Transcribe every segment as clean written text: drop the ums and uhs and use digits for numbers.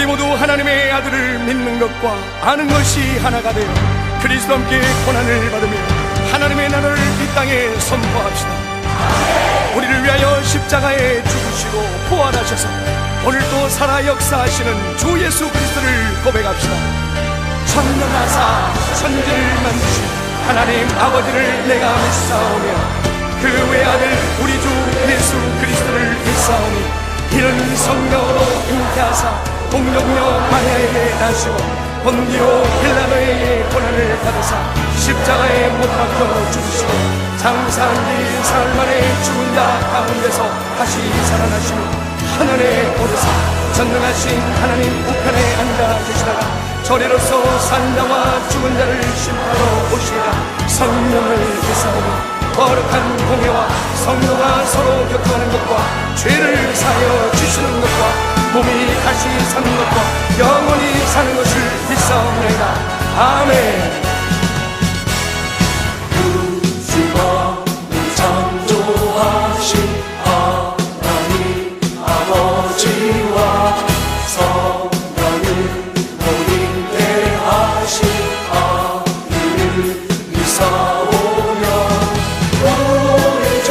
우리 모두 하나님의 아들을 믿는 것과 아는 것이 하나가 되어 그리스도와 함께 고난을 받으며 하나님의 나라를 이 땅에 선포합시다. 우리를 위하여 십자가에 죽으시고 부활하셔서 오늘도 살아 역사하시는 주 예수 그리스도를 고백합시다. 전능하사 천지를 만드신 하나님 아버지를 내가 믿사오며 그 외아들 우리 주 예수 그리스도를 믿사오니 이는 성령으로 잉태하사 동정녀 마리아에게 나시고 본디오 빌라도에게 고난을 받으사 십자가에 못 박혀 죽으시고 장사한 지 사흘 만에 죽은 자 가운데서 다시 살아나시며 하늘에 오르사 전능하신 하나님 우편에 앉아 계시다가 저리로서 산 자와 죽은 자를 심판하러 오시리라. 성령을 믿사오니 거룩한 공회와 성도가 서로 교통하는 것과 죄를 사하여 주시는 것과 몸이 다시 사는 것과 영원히 사는 것을 믿사옵나이다. 아멘. 주만을 창조하신 하나님 아버지와 성령을 모임케 하신 아들을 믿사오며 우리 죄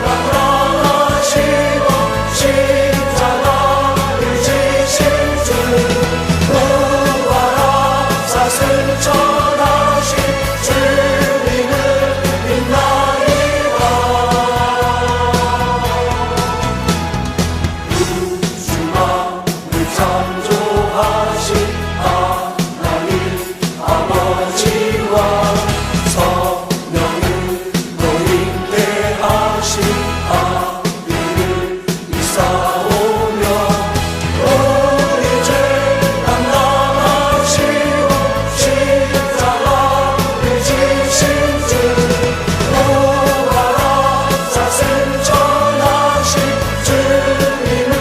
감당하시고 십자가를 지신 주 부활하사 승천하신 주님을 믿나이다. 우주만을 창조하신 하나님 아버지와 성령을 노임케 하신 아들을 믿사오며 우리 죄 감당하시고 십자가를 지신 주 부활하사 승천하신 주님을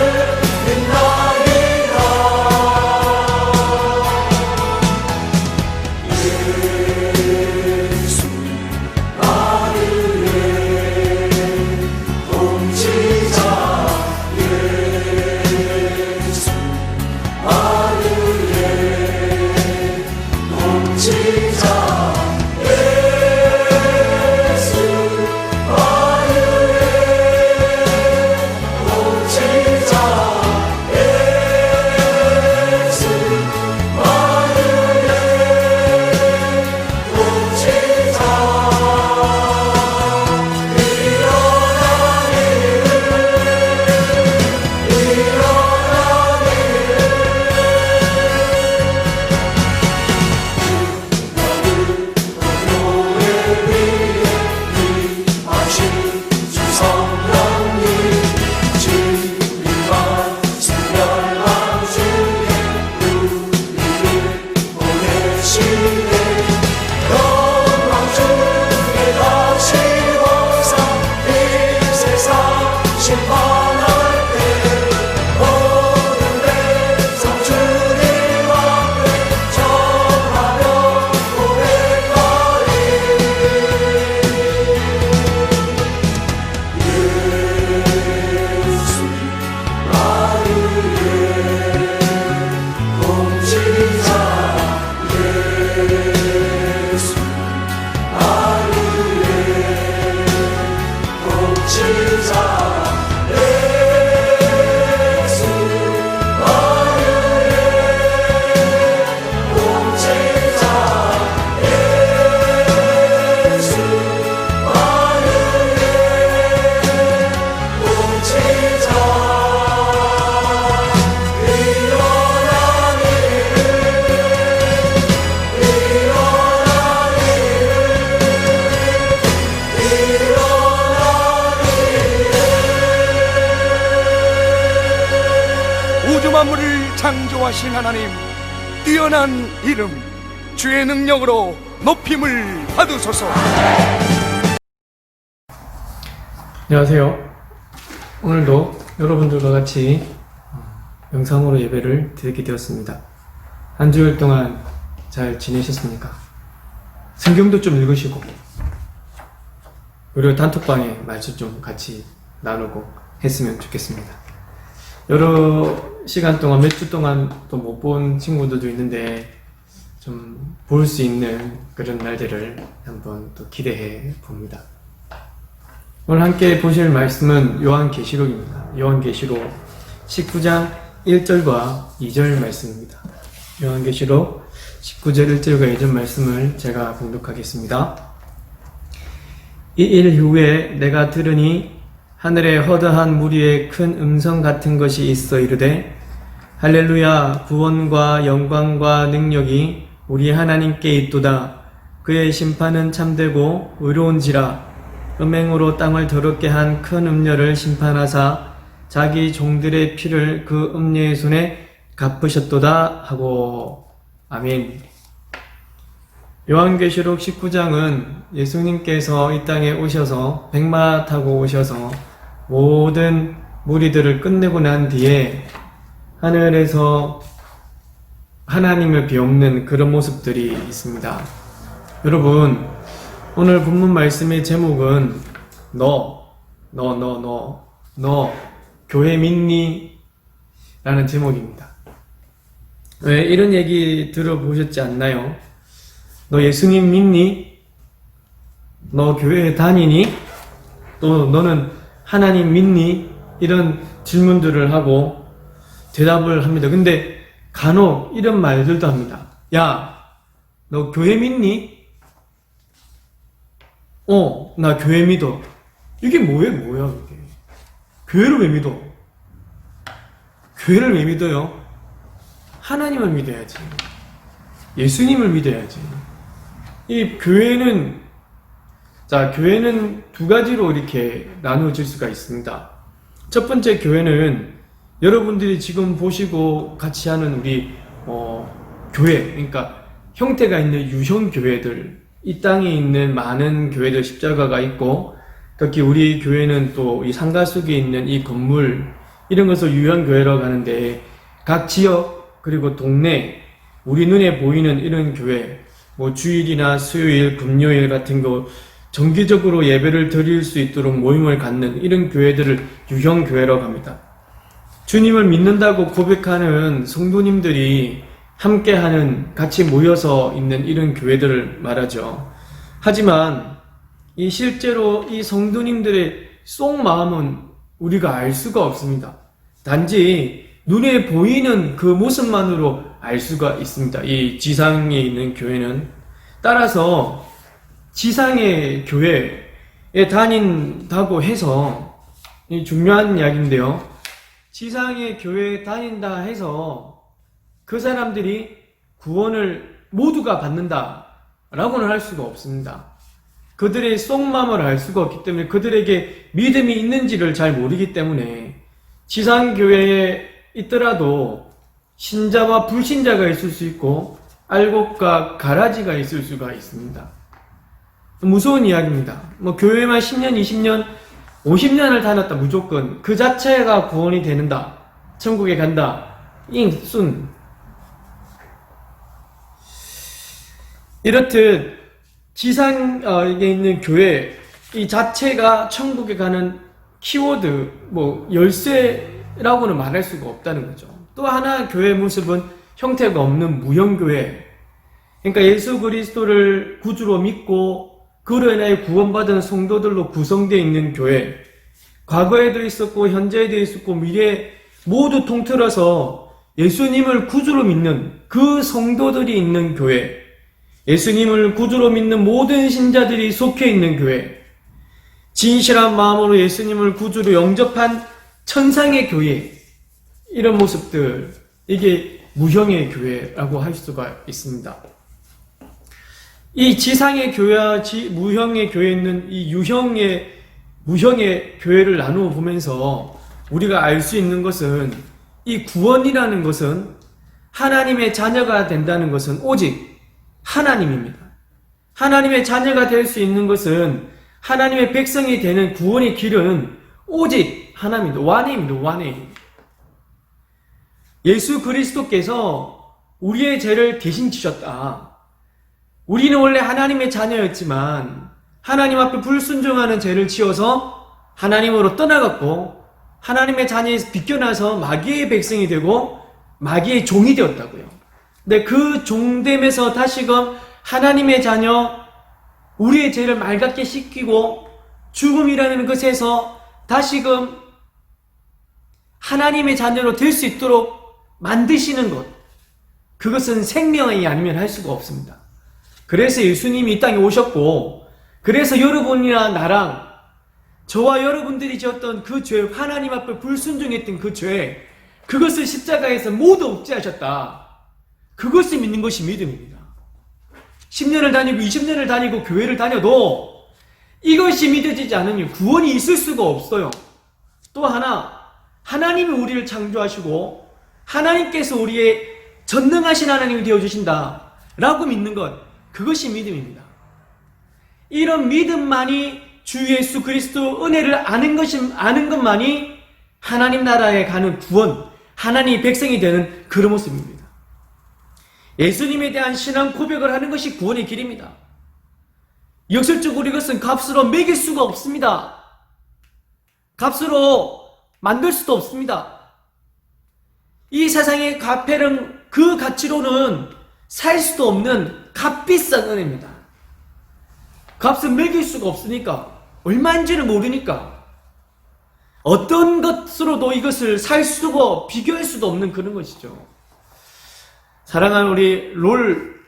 믿나이다. 예수 나를 위해 봉지자 예수 나를 위해 봉지자 예수 나를 위해 봉지자 예수 나를 위해 봉지자 하신 주 성령님 진리만 순결한 주님 우리를 보내시네 영광 중에 다시 오사 이 세상 심판할 때 모든 백성 주님 앞에 전하며 고백하리. 예수 나를 위해 봉지자 예수 나를 위해 봉지자 예수 나를 위해 봉지자 예수 나를 위해 봉지자 우주 만물을 창조하신 하나님 뛰어난 이름 주의 능력으로 높임을 받으소서. 안녕하세요. 오늘도 여러분들과 같이 영상으로 예배를 드리게 되었습니다. 한 주일 동안 잘 지내셨습니까? 성경도 좀 읽으시고 그리고 단톡방에 말씀 좀 같이 나누고 했으면 좋겠습니다. 시간 동안, 몇 주 동안 또 못 본 친구들도 있는데 좀 볼 수 있는 그런 날들을 한번 또 기대해 봅니다. 오늘 함께 보실 말씀은 요한계시록입니다. 요한계시록 19장 1절과 2절 말씀입니다. 요한계시록 19절 1절과 2절 말씀을 제가 봉독하겠습니다. 이 일 후에 내가 들으니 하늘에 허다한 무리의 큰 음성 같은 것이 있어 이르되 할렐루야, 구원과 영광과 능력이 우리 하나님께 있도다. 그의 심판은 참되고 의로운지라. 음행으로 땅을 더럽게 한 큰 음녀를 심판하사 자기 종들의 피를 그 음녀의 손에 갚으셨도다 하고. 아멘. 요한계시록 19장은 예수님께서 이 땅에 오셔서 백마 타고 오셔서 모든 무리들을 끝내고 난 뒤에 하늘에서 하나님을 비옵는 그런 모습들이 있습니다. 여러분, 오늘 본문 말씀의 제목은 너 교회 믿니? 라는 제목입니다. 왜 이런 얘기 들어보셨지 않나요? 너 예수님 믿니? 너 교회에 다니니? 또 너는 하나님 믿니? 이런 질문들을 하고 대답을 합니다. 근데 간혹 이런 말들도 합니다. 야, 너 교회 믿니? 나 교회 믿어. 이게 뭐야 이게. 교회를 왜 믿어? 교회를 왜 믿어요? 하나님을 믿어야지. 예수님을 믿어야지. 이 교회는 두 가지로 이렇게 나누어질 수가 있습니다. 첫 번째 교회는 여러분들이 지금 보시고 같이 하는 우리 교회, 그러니까 형태가 있는 유형 교회들, 이 땅에 있는 많은 교회들 십자가가 있고, 특히 우리 교회는 또 이 상가 속에 있는 이 건물, 이런 것을 유형 교회라고 하는데, 각 지역 그리고 동네, 우리 눈에 보이는 이런 교회, 주일이나 수요일, 금요일 같은 거 정기적으로 예배를 드릴 수 있도록 모임을 갖는 이런 교회들을 유형 교회라고 합니다. 주님을 믿는다고 고백하는 성도님들이 함께하는, 같이 모여서 있는 이런 교회들을 말하죠. 하지만 실제로 이 성도님들의 속마음은 우리가 알 수가 없습니다. 단지 눈에 보이는 그 모습만으로 알 수가 있습니다. 이 지상에 있는 교회는. 따라서 지상의 교회에 다닌다고 해서, 이 중요한 이야기인데요, 지상의 교회에 다닌다 해서 그 사람들이 구원을 모두가 받는다 라고는 할 수가 없습니다. 그들의 속마음을 알 수가 없기 때문에, 그들에게 믿음이 있는지를 잘 모르기 때문에 지상교회에 있더라도 신자와 불신자가 있을 수 있고 알곡과 가라지가 있을 수가 있습니다. 무서운 이야기입니다. 교회만 10년, 20년, 50년을 다녔다 무조건 그 자체가 구원이 되는다, 천국에 간다, 순. 이렇듯 지상에 있는 교회 이 자체가 천국에 가는 키워드, 열쇠라고는 말할 수가 없다는 거죠. 또 하나 교회의 모습은 형태가 없는 무형교회, 그러니까 예수 그리스도를 구주로 믿고 그로 인하여 구원받은 성도들로 구성되어 있는 교회, 과거에도 있었고 현재에도 있었고 미래에 모두 통틀어서 예수님을 구주로 믿는 그 성도들이 있는 교회, 예수님을 구주로 믿는 모든 신자들이 속해 있는 교회, 진실한 마음으로 예수님을 구주로 영접한 천상의 교회, 이런 모습들, 이게 무형의 교회라고 할 수가 있습니다. 이 지상의 교회와 무형의 교회에 있는 이 무형의 교회를 나누어 보면서 우리가 알 수 있는 것은, 이 구원이라는 것은, 하나님의 자녀가 된다는 것은 오직 하나님입니다. 하나님의 자녀가 될 수 있는 것은, 하나님의 백성이 되는 구원의 길은 오직 하나님입니다. 원입니다. 원이. 예수 그리스도께서 우리의 죄를 대신 지셨다. 우리는 원래 하나님의 자녀였지만 하나님 앞에 불순종하는 죄를 지어서 하나님으로 떠나갔고, 하나님의 자녀에서 비껴나서 마귀의 백성이 되고 마귀의 종이 되었다고요. 근데 그 종됨에서 다시금 하나님의 자녀, 우리의 죄를 맑게 씻기고 죽음이라는 것에서 다시금 하나님의 자녀로 될 수 있도록 만드시는 것, 그것은 생명이 아니면 할 수가 없습니다. 그래서 예수님이 이 땅에 오셨고, 그래서 여러분이나 나랑 저와 여러분들이 지었던 그 죄, 하나님 앞에 불순종했던 그 죄, 그것을 십자가에서 모두 억제하셨다. 그것을 믿는 것이 믿음입니다. 10년을 다니고 20년을 다니고 교회를 다녀도 이것이 믿어지지 않으면 구원이 있을 수가 없어요. 또 하나, 하나님이 우리를 창조하시고 하나님께서 우리의 전능하신 하나님이 되어주신다 라고 믿는 것, 그것이 믿음입니다. 이런 믿음만이 주 예수 그리스도 은혜를 아는 것만이 하나님 나라에 가는 구원, 하나님의 백성이 되는 그런 모습입니다. 예수님에 대한 신앙 고백을 하는 것이 구원의 길입니다. 역설적으로 이것은 값으로 매길 수가 없습니다. 값으로 만들 수도 없습니다. 이 세상의 가패는 그 가치로는 살 수도 없는 값비싼 은혜입니다. 값을 매길 수가 없으니까, 얼마인지를 모르니까 어떤 것으로도 이것을 살 수고 비교할 수도 없는 그런 것이죠. 사랑하는 우리 롤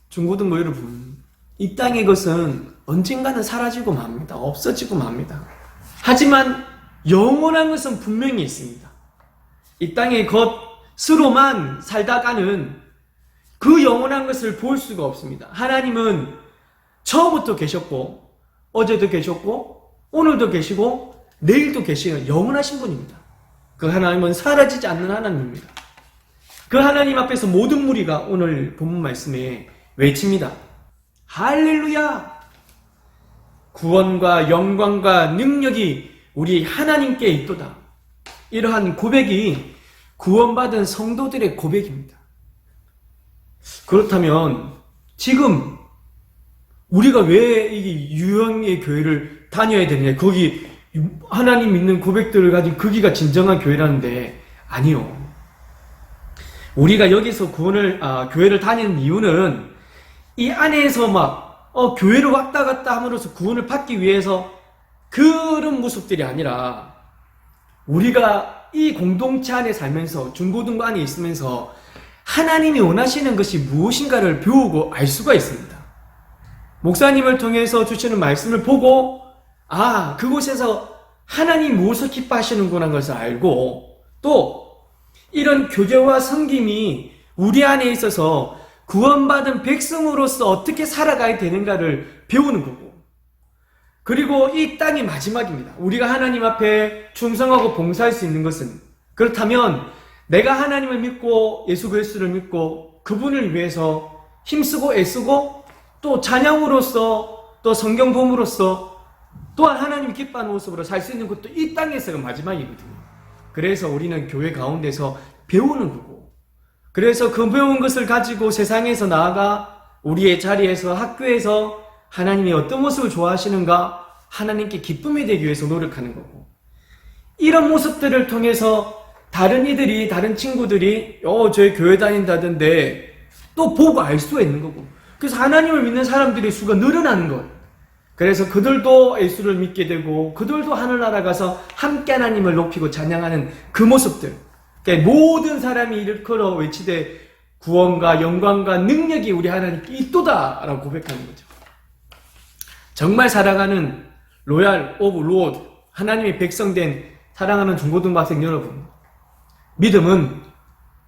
중고등부 여러분, 이 땅의 것은 언젠가는 사라지고 맙니다. 없어지고 맙니다. 하지만 영원한 것은 분명히 있습니다. 이 땅의 것으로만 살다가는 그 영원한 것을 볼 수가 없습니다. 하나님은 처음부터 계셨고, 어제도 계셨고, 오늘도 계시고, 내일도 계시는 영원하신 분입니다. 그 하나님은 사라지지 않는 하나님입니다. 그 하나님 앞에서 모든 무리가 오늘 본문 말씀에 외칩니다. 할렐루야! 구원과 영광과 능력이 우리 하나님께 있도다. 이러한 고백이 구원받은 성도들의 고백입니다. 그렇다면 지금 우리가 왜 이 유형의 교회를 다녀야 되느냐? 거기 하나님 믿는 고백들을 가진 거기가 진정한 교회라는데, 아니요. 우리가 여기서 교회를 다니는 이유는 이 안에서 교회를 왔다 갔다 함으로써 구원을 받기 위해서 그런 모습들이 아니라, 우리가 이 공동체 안에 살면서, 중고등부 안에 있으면서 하나님이 원하시는 것이 무엇인가를 배우고 알 수가 있습니다. 목사님을 통해서 주시는 말씀을 보고, 그곳에서 하나님 무엇을 기뻐하시는구나 하는 것을 알고, 또 이런 교제와 섬김이 우리 안에 있어서 구원받은 백성으로서 어떻게 살아가야 되는가를 배우는 거고, 그리고 이 땅이 마지막입니다. 우리가 하나님 앞에 충성하고 봉사할 수 있는 것은, 그렇다면 내가 하나님을 믿고 예수 그리스도를 믿고 그분을 위해서 힘쓰고 애쓰고 또 찬양으로서 또 성경 봄으로써 또한 하나님 기뻐하는 모습으로 살 수 있는 것도 이 땅에서가 마지막이거든요. 그래서 우리는 교회 가운데서 배우는 거고, 그래서 그 배운 것을 가지고 세상에서 나아가 우리의 자리에서, 학교에서 하나님이 어떤 모습을 좋아하시는가, 하나님께 기쁨이 되기 위해서 노력하는 거고, 이런 모습들을 통해서 다른 친구들이 저희 교회 다닌다던데 또 보고 알 수가 있는 거고, 그래서 하나님을 믿는 사람들의 수가 늘어나는 것. 그래서 그들도 예수를 믿게 되고, 그들도 하늘나라 가서 함께 하나님을 높이고 찬양하는 그 모습들. 그러니까 모든 사람이 일컬어 외치되 구원과 영광과 능력이 우리 하나님께 있도다 라고 고백하는 거죠. 정말 사랑하는 로얄 오브 로드, 하나님의 백성된 사랑하는 중고등부 학생 여러분, 믿음은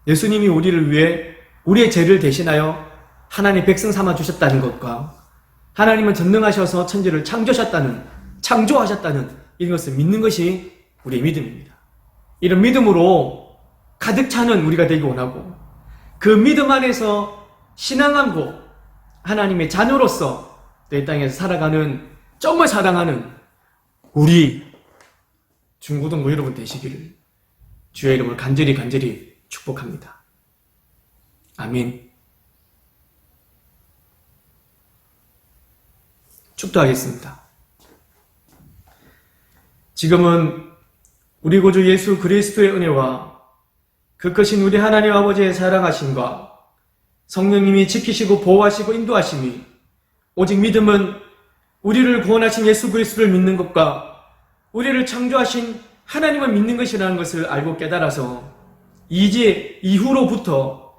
예수님이 우리를 위해 우리의 죄를 대신하여 하나님의 백성 삼아 주셨다는 것과, 하나님은 전능하셔서 천지를 창조하셨다는 이것을 믿는 것이 우리의 믿음입니다. 이런 믿음으로 가득 차는 우리가 되기 원하고, 그 믿음 안에서 신앙하고 하나님의 자녀로서 이 땅에서 살아가는, 정말 사랑하는 우리 중고등부 여러분 되시기를 주의 이름으로 간절히 축복합니다. 아멘. 축도하겠습니다. 지금은 우리 구주 예수 그리스도의 은혜와 그 크신 우리 하나님 아버지의 사랑하심과 성령님이 지키시고 보호하시고 인도하심이 오직 믿음은 우리를 구원하신 예수 그리스도를 믿는 것과 우리를 창조하신 하나님을 믿는 것이라는 것을 알고 깨달아서 이제 이후로부터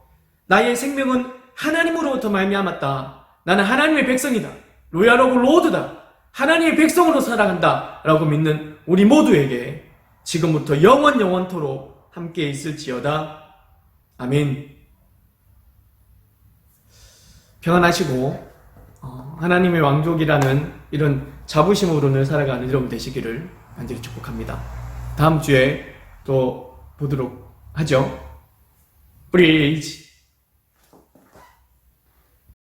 나의 생명은 하나님으로부터 말미암았다. 나는 하나님의 백성이다. 로얄 오브 로드다. 하나님의 백성으로 살아간다. 라고 믿는 우리 모두에게 지금부터 영원토록 함께 있을지어다. 아멘. 평안하시고 하나님의 왕족이라는 이런 자부심으로는 살아가는 여러분 되시기를 간절히 축복합니다. 다음 주에 또 보도록 하죠. 브리지.